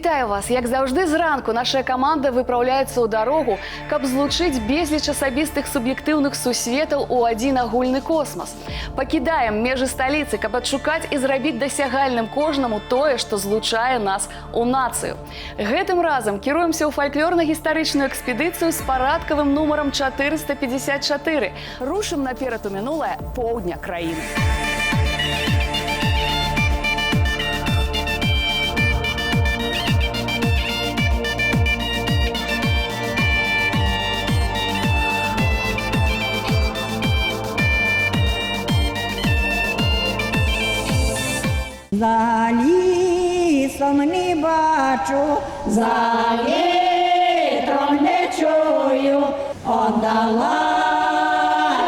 Вітаю вас! Як завжди, зранку наша команда выпраўляецца ў дарогу, каб злучыць безліч асабістых суб'ектыўных сусветаў у адзін агульны космас. Пакідаем межы сталіцы, каб адшукаць і зрабіць дасягальным кожнаму тое, што злучае нас у нацыю. Гэтым разам кіруемся ў фальклорна-гістарычную экспедыцыю з парадкавым нумарам 454. Рушым наперад у мінулае поўдня краіны. За лісом не бачу, за вітром не чую, отдала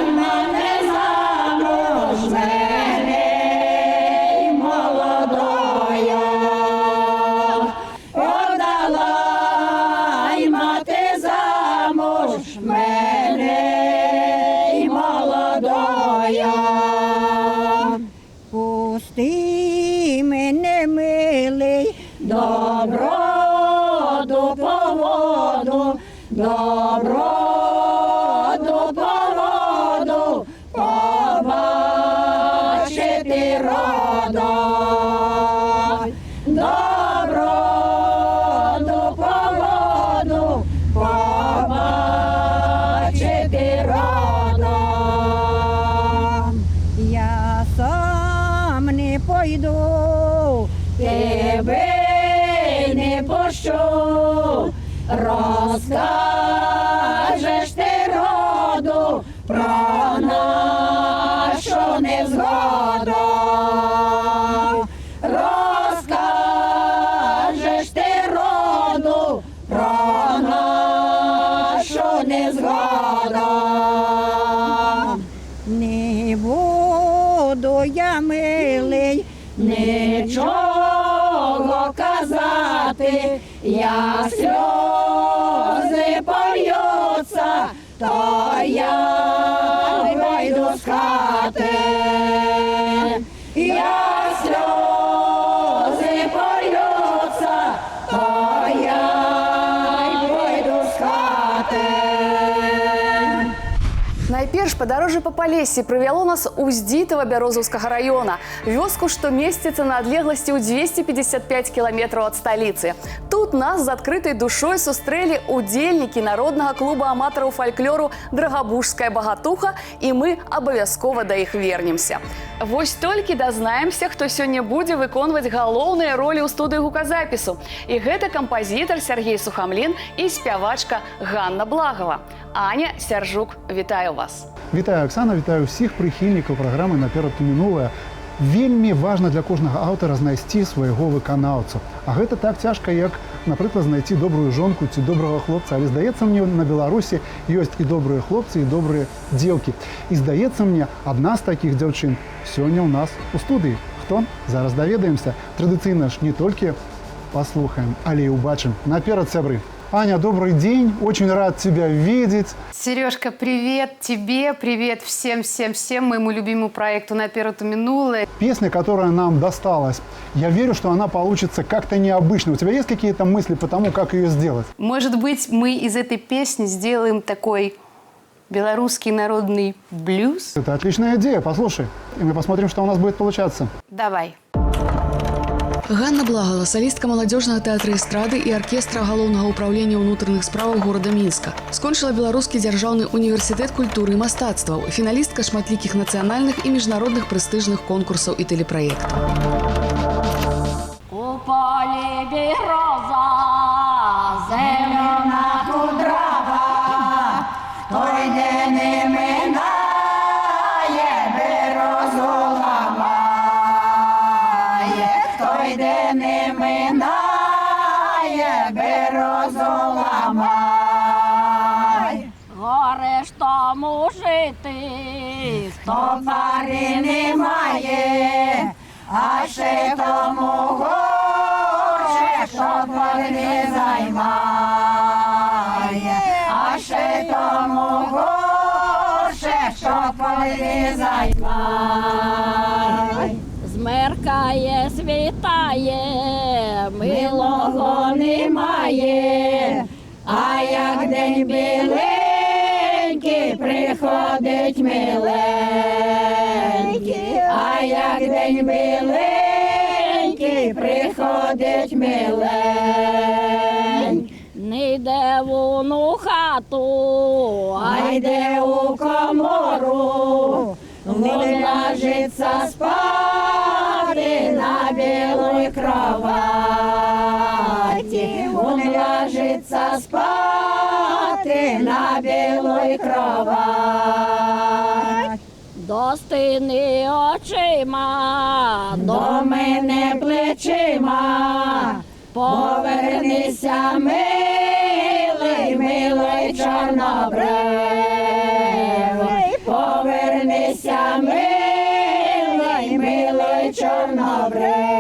мене замуж, мене молодою. Отдала мати замуж, мене молодою. Пусти мене, милий, доброду поводу, доброду поводу, побачити родом. Доброду поводу, побачити родом. Я сам не пойду, тебе не пущу, розкажеш ти роду про нашу невзгоду. Розкажеш ти роду про нашу невзгоду. Не буду я, милий, нічого казати, як сльози польються, то я вийду з хати. Як сльози польються, то я вийду з хати. Найперш падарожжа па Палессі прывяло нас у Здзітава Бярозаўскага раёна, вёску, што месціцца на адлегласці ў 255 кіламетраў ад сталіцы. Тут нас з адкрытай душой сустрэлі удзельнікі народнага клуба аматараў фальклору «Драгабужская багатуха», і мы абавязкова да іх вернемся. Вось толькі дазнаемся, хто сёння будзе выконваць галоўныя ролі ў студыі гуказапісу. І гэта кампазітар Сергей Сухамлін і спявачка Ганна Благова. Аня, Сяржук, вітаю вас. Вітаю, Оксана, вітаю ўсіх прыхільнікаў праграмы «Наперад у мінулае». Вельмі важна для кожнага аўтара знайсці свайго выканаўцу. А гэта так цяжка, як, напрыклад, знайсці добрую жонку ці добрага хлопца. Але, здаецца мне, на Беларусі ёсць і добрыя хлопцы, і добрыя дзеўкі. І, здаецца мне, адна з такіх дзяўчын сёння ў нас у студыі. Хто? Зараз даведаемся. Традыцыйна ж не толькі паслухаем, але і ўбачым. Наперад, сябры! Аня, добрый день, очень рад тебя видеть. Сережка, привет тебе, привет всем моему любимому проекту «Наперад у минулое». Песня, которая нам досталась, я верю, что она получится как-то необычно. У тебя есть какие-то мысли по тому, как ее сделать? Может быть, мы из этой песни сделаем такой белорусский народный блюз? Это отличная идея, послушай. И мы посмотрим, что у нас будет получаться. Давай. Ганна Благова, салістка маладзёжнага тэатра эстрады і аркестра галоўнага ўпраўлення ўнутраных справаў горада Мінска. Скончыла Беларускі дзяржаўны універсітэт культуры і мастацтваў, фіналістка шматлікіх нацыянальных і міжнародных прэстыжных конкурсаў і тэлепраектаў. У полі береза, зелена кудрава, той де не минає, березу ламає, той де не минає, березу ламає. Горе ж тому жити, хто пари немає, а ще тому горше, що пари не займає, а ще тому горше, що пари не займає. З Смеркає, світає, милого немає, а як день біленький, приходить миленький, а як день біленький, приходить миленький. Не йде вон у хату, а йде у комору, він ложиться спати на білій кроваті, він ложиться спати на білій кроваті. До стіни очима, до мене плечима, повернися, милий, милий чорнобривий, повернися, милий, милий чорнобривий.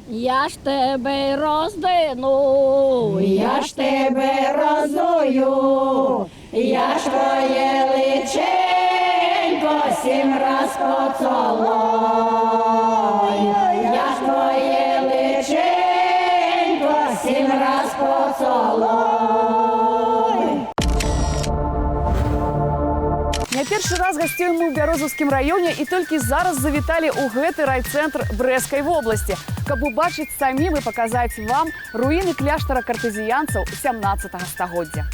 Я ж тебе роздину, я ж тебе розую, я ж твоє личенько 7 раз поцілую, я ж твоє личенько 7 раз поцілую. Не першы раз гасцюем мы ў Бярозаўскім раёне і толькі зараз завіталі ў гэты райцэнтр Брэсцкай вобласці, каб убачыць самім і паказаць вам руіны кляштара картезіянцаў 17 стагоддзя.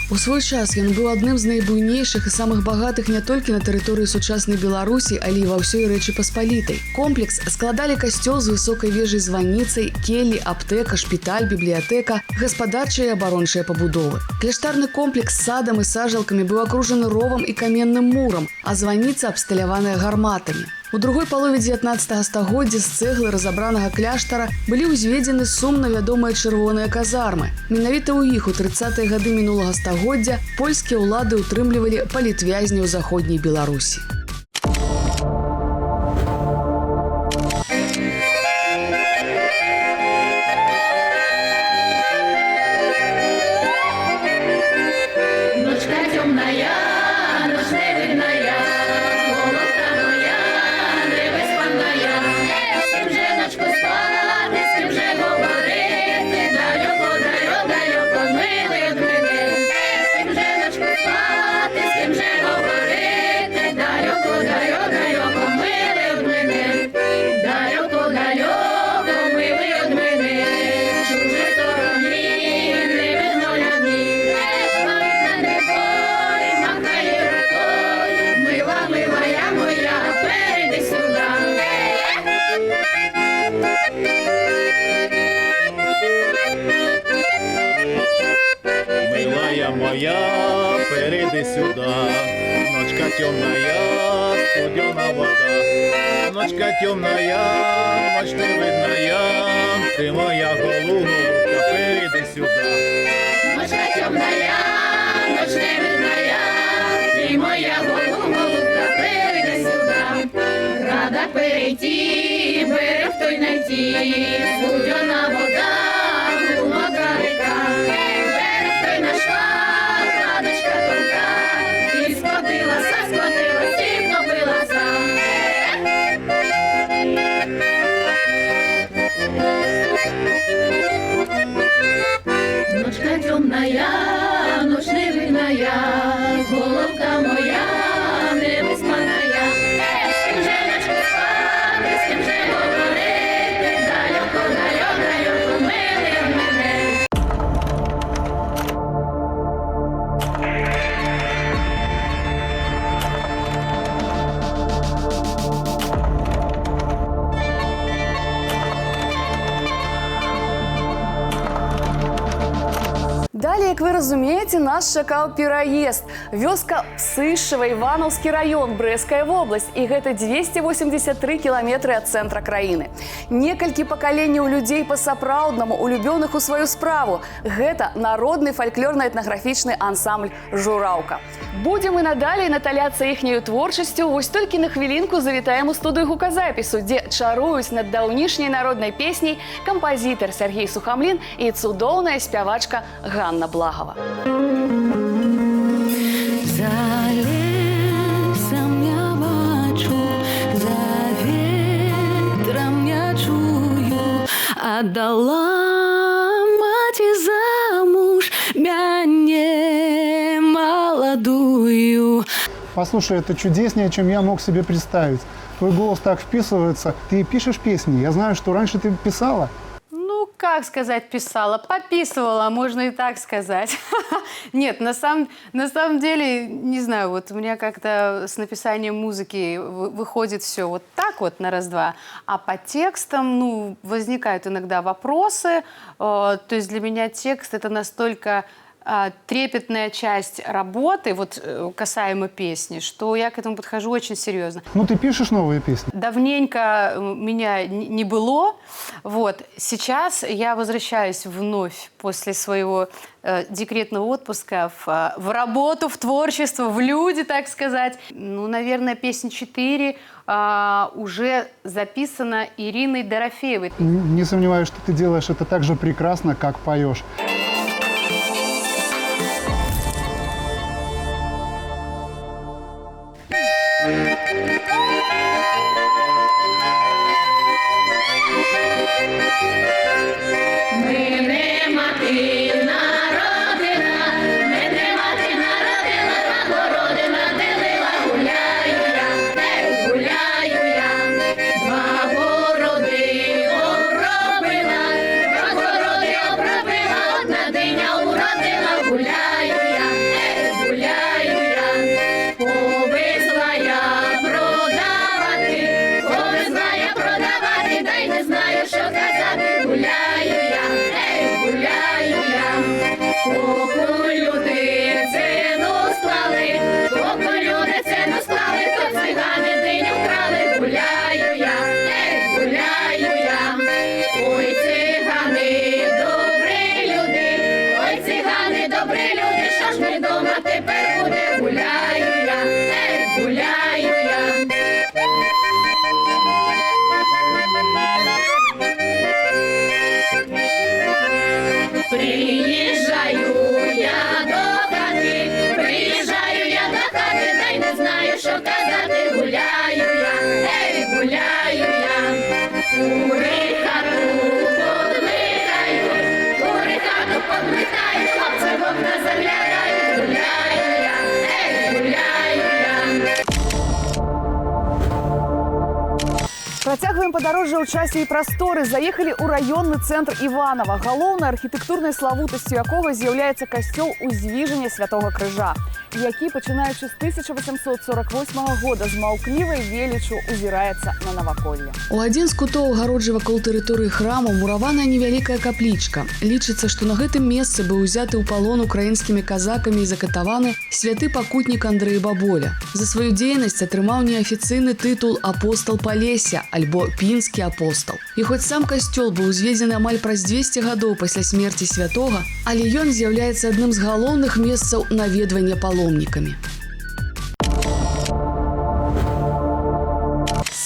У свой час ён быў адным з найбуйнейшых і самых багатых не толькі на тэрыторыі сучаснай Беларусі, але і ва ўсёй Рэчы Паспалітай. Комплекс складалі касцёл з высокай вежай званіцай, келлі, аптэка, шпіталь, бібліятэка, гаспадарчыя і абарончыя пабудовы. Кляштарны комплекс з садам і сажалкамі быў акружаны ровам і каменным мурам, а званіца абсталяваная гарматамі. У другой палове 19 стагоддзя з цэглы разабранага кляштара былі ўзведзены сумна вядомыя чырвоныя казармы. Менавіта ў іх у 30-е гады мінулага стагоддзя польскія ўлады ўтрымлівалі палітвязняў заходняй Беларусі. Моя, перейди сюда, ночка темная, студена вода. Ночка темная, ночь невидная, ты моя голубка, перейди сюда. Ночка темная, ночь невидная, ты моя голубка, перейди сюда. Рада перейти, берег той найти, студена вода, глубока река. Берег той нашла, радочка тонка, і сплотилася, сплотилась, і втопилася. Ночка темная, ночь невидная, головка моя невиспаная. З ким же ночку спати, з ким же говорити, далеко, далеко, далеко, милий від мене. Далее, як вы разумееце, нас чакаў пераезд. Вёска Псышева, Іванаўскі раён, Брэсцкая вобласць. І гэта 283 кіламетры ад цэнтра краіны. Некалькі пакаленняў людзей па-сапраўднаму, улюбёных у сваю справу. Гэта народны фальклорна-этнаграфічны ансамбль «Жураўка». Будем і надалей наталяцца іхняю творчасцю. Вось толькі на хвілінку завітаем у студыю гуказапісу, дзе чаруюць над даўнішняй народнай песняй кампазітар Сергей Сухамлін і цудоўная спявачка Ганна Благова. За лесом я бачу, за Адала маці замуж мяне молодую. Послушай, это чудеснее, чем я мог себе представить. Твой голос так вписывается. Ты пишешь песни. Я знаю, что раньше ты писала. Ну, как сказать, писала? Пописывала, можно и так сказать. Нет, на самом деле, не знаю, вот у меня как-то с написанием музыки выходит все вот так вот на раз-два. А по текстам, ну, возникают иногда вопросы. То есть для меня текст – это настолько трепетная часть работы, вот касаемо песни, что я к этому подхожу очень серьезно. Ну, ты пишешь новые песни? Давненько меня не было. Вот. Сейчас я возвращаюсь вновь после своего декретного отпуска в работу, в творчество, в люди, так сказать. Ну, наверное, песня 4 уже записана Ириной Дорофеевой. Не сомневаюсь, что ты делаешь это так же прекрасно, как поешь. Мене мати народила, мене мати народила, два городи наделила, гуляю я, гуляю я, два городи обробила, одна диня уродила, гуляю я, гуляю я, повезла я продавати, та й не знаю, що казати, гуляю я, гуляю я, поки люди ціну склали, то цигани диню вкрали, гуляю я, гуляю я, ой, цигани, добрі люди, що ж ми дома тепер буде, гуляю я, гуляю я. Приїжджаю я до хати, та й не знаю, що казати, гуляю я, гуляю я, кури хату подмикають, хлопці в окна заглядають, гуляю я, гуляю я. Працягваем падарожжа ў часе і прасторы. Заехалі ў раённы цэнтр Іванова, галоўнай архітэктурнай славутасцю якога з'яўляецца касцёл Узвіжання Святога Крыжа, які, пачынаючы з 1848 года, з маўклівай веліччу узіраецца на наваколле. У адзін з кутоў агароджы вакол тэрыторыі храму мураваная невялікая каплічка. Лічыцца, што на гэтым месцы быў узяты ў палон украінскімі казакамі і закатаваны святы пакутнік Андрэй Баболя. За сваю дзейнасць атрымаў неафіцыйны тытул «Апостал Палесся» альбо «Пінскі апостал». І хоць сам касцёл быў узведзены амаль праз 200 гадоў пасля смерці святога, але ён з'яўляецца адным з галоўных месцаў наведвання паломнікамі.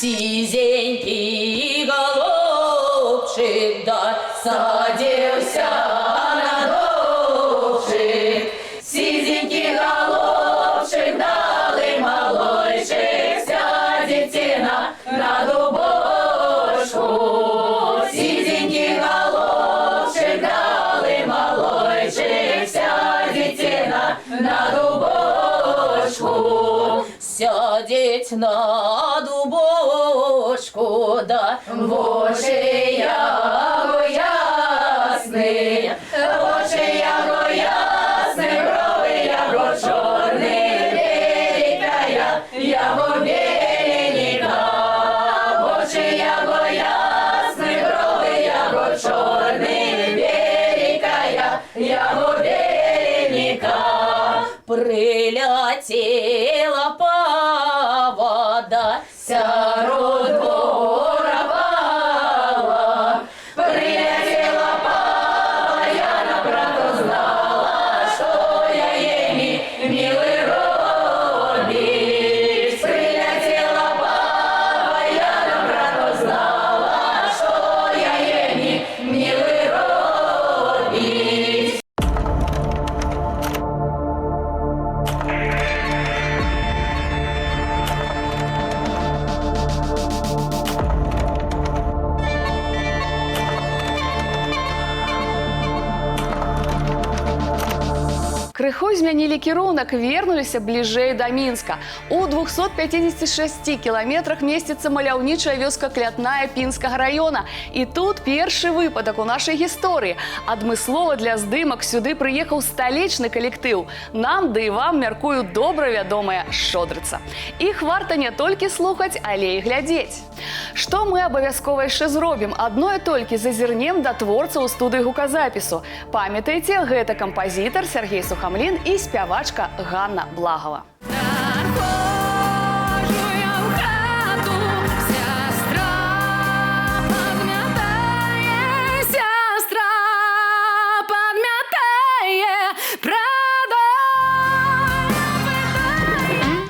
Сизенький голубчик, да садился на дубчик. Сизенький голубчик, дали малойчик, сядете на дубочку. Сизенький голубчик, дали малойчик, сядете на дубочку. Сядеть на дубочку, да в очі яго ясний, брови яго чорні, беріка яго береніка, в очі яго ясний, брови яго чорні, беріка яго береніка. Прилетіла павода, сярод двора пала. Прилетіла пава, я на правду знала, що я їй милий робить. Прилетіла пава, я на правду знала, що я їй милий робить. Крыху змянілі кірунак, вернуліся бліжэй да Мінска. У 256 кіламетрах месціцца маляўнічая вёска Клятная Пінскага раёна. І тут першы выпадак у нашай гісторыі. Адмыслова для здымак сюды прыехаў сталічны калектыў. Нам, да і вам, мяркую, добра вядомая Шчодрыца. Іх варта не толькі слухаць, але і глядзець. Што мы абавязкова яшчэ зробім? Адное толькі зазірнем да творцаў у студыі гуказапісу. Памятаеце, гэта кампазітар Сергей Сухамлін і спявачка Ганна Благова.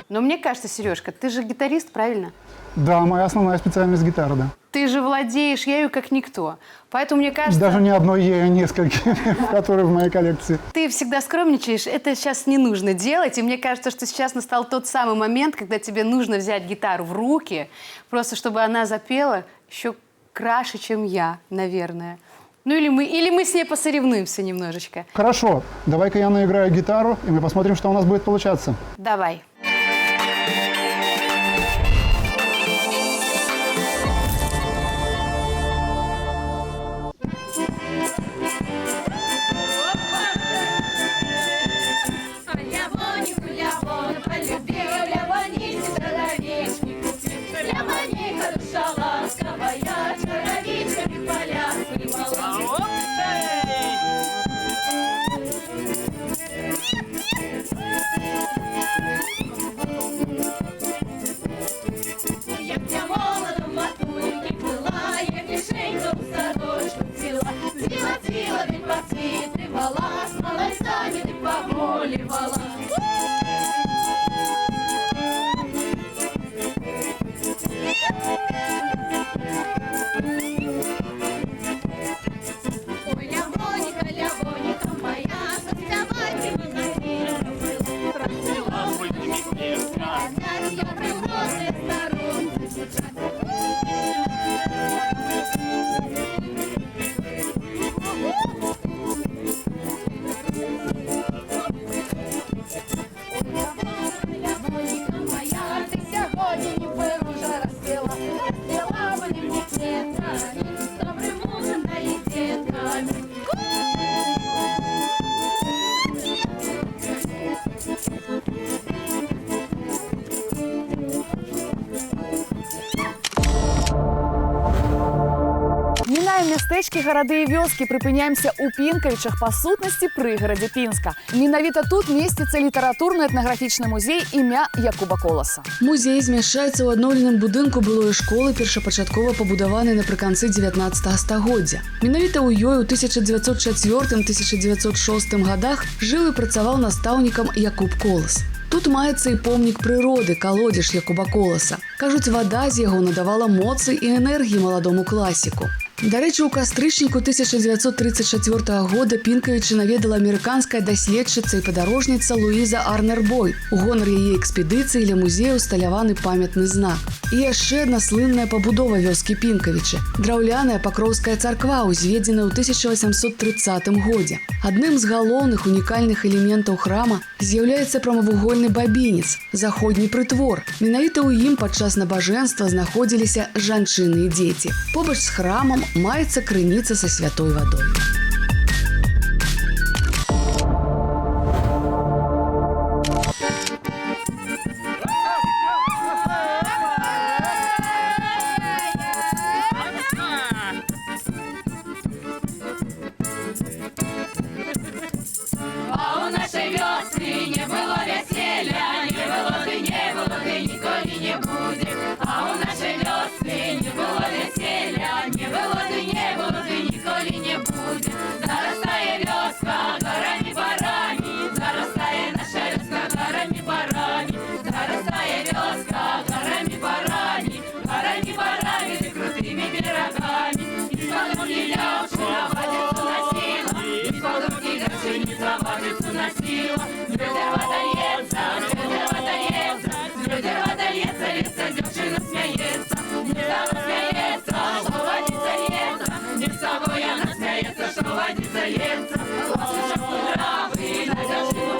Но мне кажется, Сережка, ты же гитарист, правильно? Да, моя основная специальность гитара, да. Ты же владеешь ею как никто. Поэтому мне кажется... Даже не одной ею, а несколькими, которые в моей коллекции. Ты всегда скромничаешь, это сейчас не нужно делать. И мне кажется, что сейчас настал тот самый момент, когда тебе нужно взять гитару в руки, просто чтобы она запела еще краше, чем я, наверное. Ну или мы с ней посоревнуемся немножечко. Хорошо, давай-ка я наиграю гитару, и мы посмотрим, что у нас будет получаться. Давай. Мястэчкі, гарады і вёскі, прыпыняемся ў Пінкавічах, па сутнасці прыгарадзе Пінска. Менавіта тут месціцца літаратурна-этнаграфічны музей імя Якуба Коласа. Музей змяшчаецца ў адноўленым будынку былой школы, першапачаткова пабудаванай напрыканцы 19 стагоддзя. Менавіта ў ёй у 1904-1906 годах жыў і працаваў настаўнікам Якуб Колас. Тут маецца і помнік прыроды, калодзеж Якуба Коласа. Кажуць, вада з яго надавала моцы і энергіі маладому класіку. Дарэчы, у кастрычніку 1934 года Пінкавічы наведала амерыканская даследчыца і падарожніца Луіза Арнер-Бой. У гонар яе экспедыцыі ля музея ўсталяваны памятны знак. І яшчэ адна слынная пабудова вёскі Пінкавічы – драўляная Пакроўская царква, узведзеная ў 1830 годзе. Адным з галоўных унікальных элементаў храма з'яўляецца прамавугольны бабінец – заходні прытвор. Менавіта ў ім падчас набажэнства знаходзіліся жанчыны і дзеці. Побач з храмам маецца крыніца са святой вадой. А у нашей вёсны не было веселья, не было ты, ніколі не буде. А у нашей вёсны не было веселья, не было ты, ніколі не буде. Зарастає вёска горами барані, зарастає наша вёска горами барані, зарастає вёска горами барані, ты крутыми берегами. Из Волги лёвши водицу носила, из Волги лёвши не водицу носила. Звёздер водоется, леса, девчина смеется, не сама смеется, что водица леса, не с собой она смеется, что водица леса. Лошадь травы, на девчину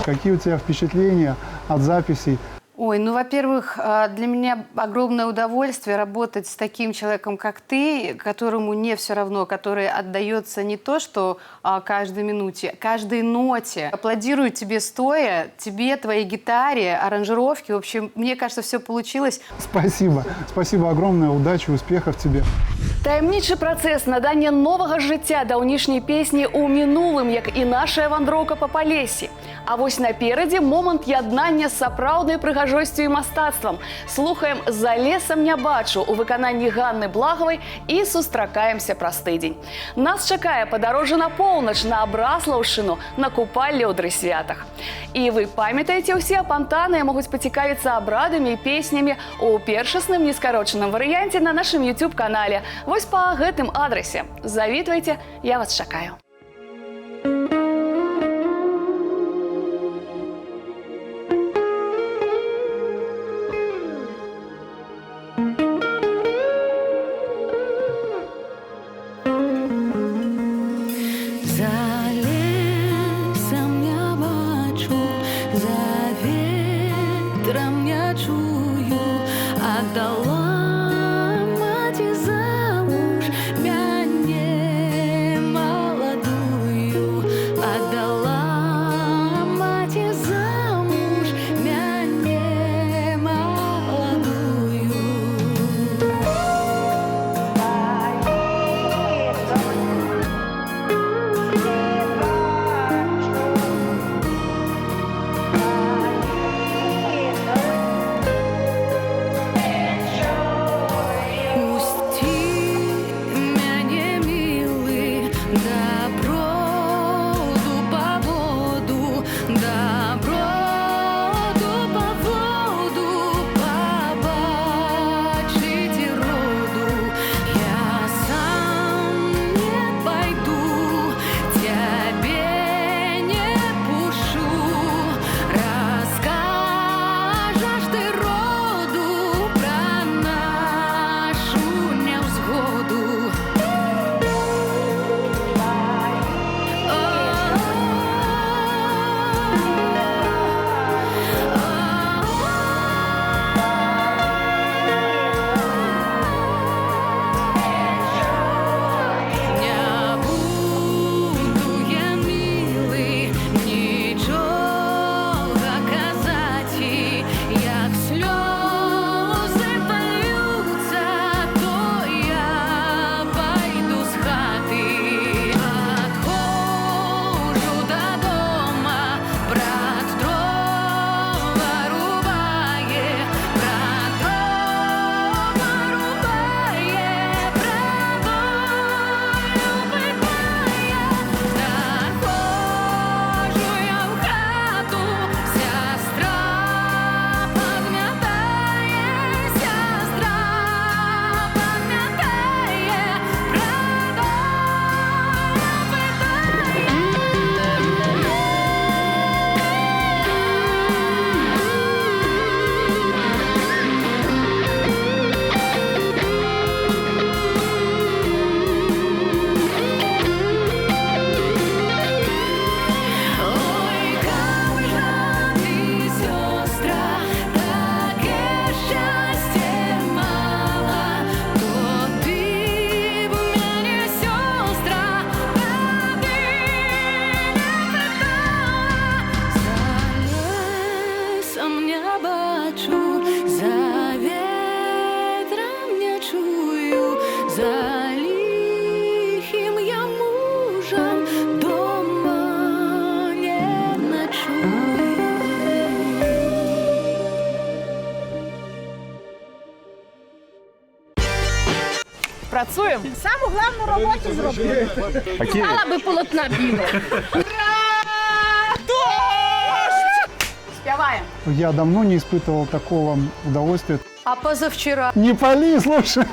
Какие у тебя впечатления от записей? Ой, ну, во-первых, для меня огромное удовольствие работать с таким человеком, как ты, которому не все равно, который отдается не то, что каждой минуте, каждой ноте. Аплодирую тебе стоя, тебе, твоей гитаре, аранжировке. В общем, мне кажется, все получилось. Спасибо. Спасибо огромное. Удачи, успехов тебе. Таямнічы працэс надання новага жыцця даўнішняй песні ў мінулым, як і нашая вандроўка па палесі. А вось наперадзе момант яднання з сапраўднай прыгажосцю і мастацтвам. Слухаем «За лесам не бачу» у выкананні Ганны Благавай і сустракаемся праз тыдзень. Нас чакае падарожжа на поўнач, на Абраслаўшчыну, на купалле ў дрысвятах. І вы памятаеце, усе апантаныя могуць пацікавіцца абрадамі і песнямі у першасным нескарочаным варыянце на нашым YouTube-канале. Вось па гэтым адрасе. Завітвайце, я вас чакаю. За лесом я бачу, за ветром я чую, отдала маці замуж мяне маладую, отдала маці замуж мяне маладую. Пусти мяне, милый, да броду по воду, да броду по воду, побачить роду. Я сам не пойду, тебе не пушу, расскажешь ты роду про нашу невзгоду. Не буду я, милый, нічога казати, як сльози польються, то я пойду з хати. Отходжу додома, брат дрова рубає, брат дрова рубає, братою питає. Заходжу я в хату, сестра пам'ятає, сестра пам'ятає, ой, как же ты, сестра, таке щастя мала, то ти б мене, сестра, рады не питала. За лесом не бачу, за ветром не чую, за лихим я мужем дома не ночую. Працуем? Саму главну роботу зробили. Стала би полотна білого. Спяваем. Я давно не испытывал такого удовольствия. А позавчера Не пали, слушай.